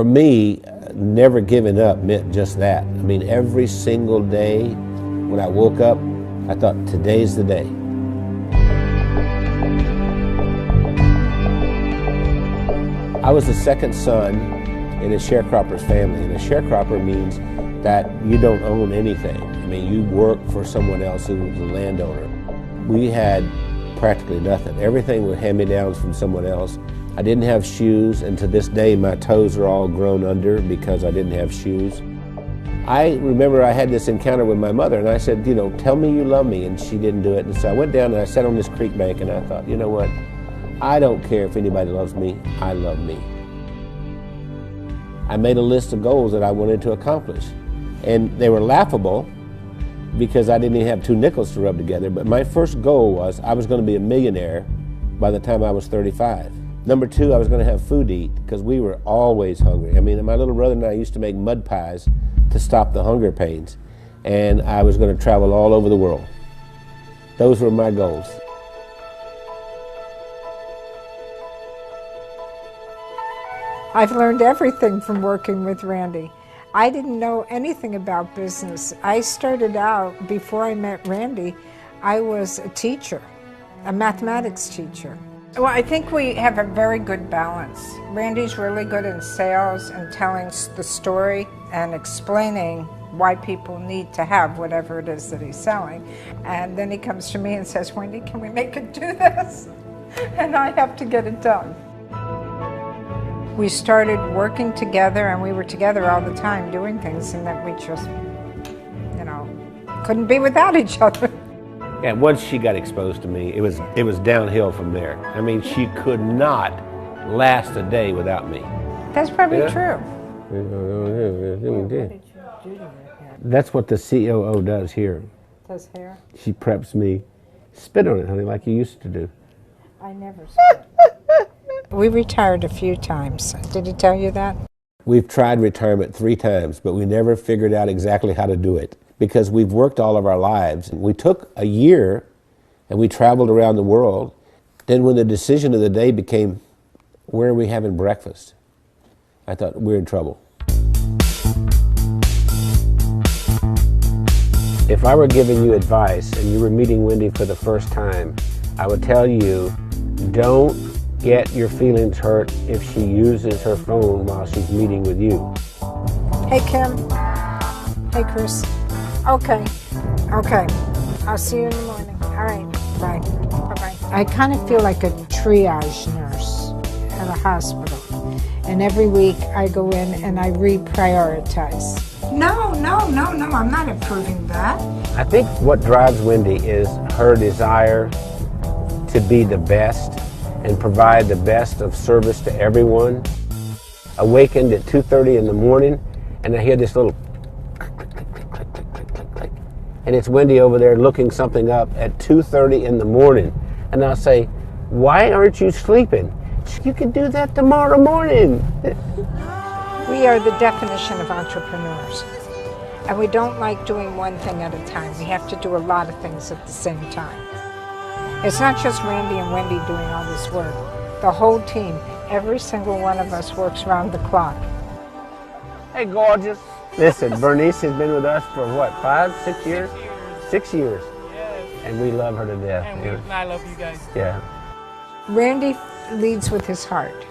For me, never giving up meant just that. I mean, every single day when I woke up, I thought, today's the day. I was the second son in a sharecropper's family, and a sharecropper means that you don't own anything. I mean, you work for someone else who was a landowner. We had practically nothing. Everything was hand-me-downs from someone else. I didn't have shoes, and to this day my toes are all grown under because I didn't have shoes. I remember I had this encounter with my mother, and I said, you know, tell me you love me, and she didn't do it. And so I went down and I sat on this creek bank, and I thought, you know what? I don't care if anybody loves me, I love me. I made a list of goals that I wanted to accomplish, and they were laughable because I didn't even have 2 nickels to rub together, but my first goal was I was going to be a millionaire by the time I was 35. Number 2, I was going to have food to eat because we were always hungry. I mean, my little brother and I used to make mud pies to stop the hunger pains, and I was going to travel all over the world. Those were my goals. I've learned everything from working with Randy. I didn't know anything about business. I started out, before I met Randy, I was a teacher, a mathematics teacher. Well, I think we have a very good balance. Randy's really good in sales and telling the story and explaining why people need to have whatever it is that he's selling. And then he comes to me and says, Wendy, can we make it do this? And I have to get it done. We started working together, and we were together all the time doing things, and that we just, you know, couldn't be without each other. And once she got exposed to me, it was downhill from there. I mean, she could not last a day without me. That's probably true. That's what the COO does here. Does hair? She preps me. Spit on it, honey, like you used to do. I never spit. We retired a few times. Did he tell you that? We've tried retirement 3 times, but we never figured out exactly how to do it because we've worked all of our lives. We took a year and we traveled around the world. Then when the decision of the day became, where are we having breakfast? I thought, we're in trouble. If I were giving you advice and you were meeting Wendy for the first time, I would tell you, don't get your feelings hurt if she uses her phone while she's meeting with you. Hey, Kim. Hey, Chris. Okay. I'll see you in the morning. All right. Bye. Bye-bye. I kind of feel like a triage nurse at a hospital. And every week I go in and I reprioritize. No, I'm not approving that. I think what drives Wendy is her desire to be the best and provide the best of service to everyone. Awakened at 2:30 in the morning, and I hear this little click, click, click, click, click, click, click, click. And it's Wendy over there looking something up at 2:30 in the morning. And I'll say, why aren't you sleeping? You can do that tomorrow morning. We are the definition of entrepreneurs. And we don't like doing one thing at a time. We have to do a lot of things at the same time. It's not just Randy and Wendy doing all this work. The whole team, every single one of us works around the clock. Hey, gorgeous. Listen, Bernice has been with us for what, 5, 6 years? 6 years. Yes. And we love her to death. And I love you guys. Yeah. Randy leads with his heart.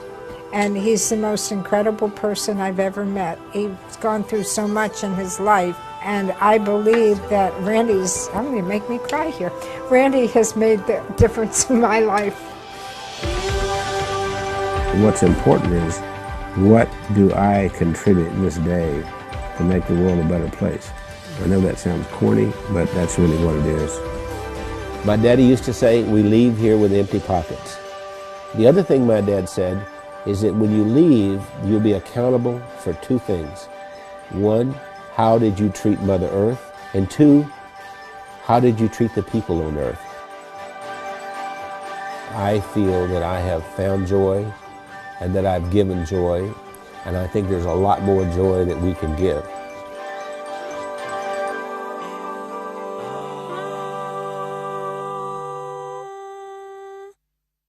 And he's the most incredible person I've ever met. He's gone through so much in his life. And I believe that Randy's, I'm going to make me cry here. Randy has made the difference in my life. What's important is, what do I contribute in this day to make the world a better place? I know that sounds corny, but that's really what it is. My daddy used to say, we leave here with empty pockets. The other thing my dad said is that when you leave, you'll be accountable for 2 things. 1, how did you treat Mother Earth? And 2, how did you treat the people on Earth? I feel that I have found joy and that I've given joy, and I think there's a lot more joy that we can give.